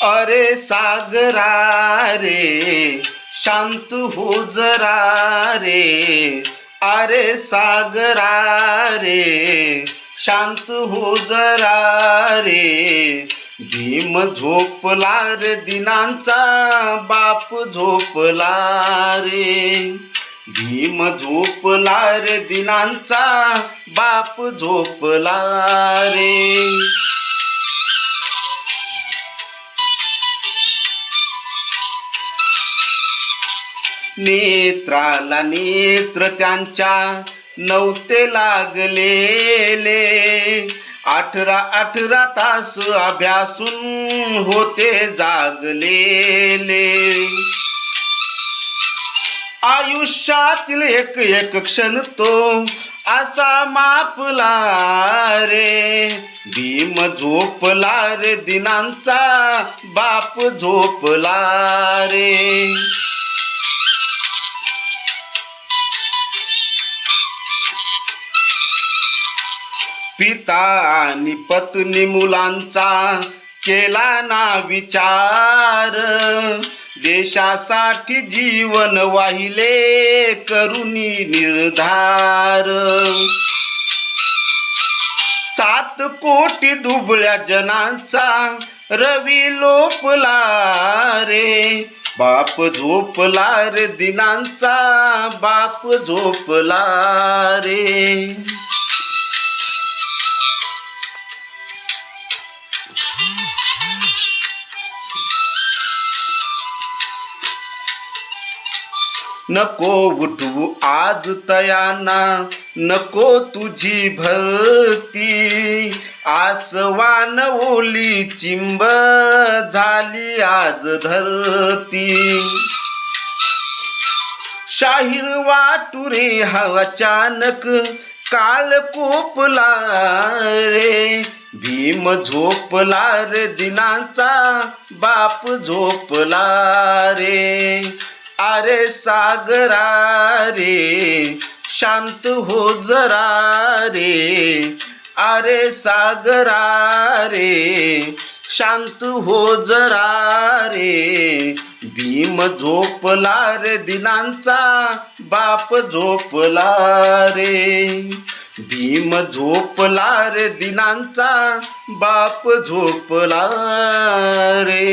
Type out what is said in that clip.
अरे सागरा रे शांत हो जरा रे, अरे सागरा रे शांत हो जरा रे. भीम झोपला रे दिनांचा बाप झोपला रे. भीम झोपला रे दिनांचा बाप झोपला रे. नेत्राला नेत्र त्यांच्या नव्हते लागलेले. 18 तास अभ्यासून होते जागलेले. आयुष्यातील एक एक क्षण तो असा मापला रे. भीम झोपला रे दिनांचा बाप झोपला रे. पिता आणि पत्नी मुलांचा केला ना विचार. देशासाठी जीवन वाहिले करुणी निर्धार. 7 कोटी दुबळ्या जनांचा रवी लोपला रे. बाप झोपला रे दिनांचा बाप झोपला रे. नको उठवू आज तयाना नको तुझी भरती. आसवान ओली चिंब झाली आज धरती. शाहीर वाटू रे हा अचानक काल कोपला रे. भीम झोपला रे दिनांचा बाप झोपला रे. अरे सागरा रे शांत हो जरा रे. अरे सागरा रे शांत हो जरा रे. भीम झोपला रे दिनांचा बाप झोपला रे. भीम झोपला रे दिनांचा बाप झोपला रे.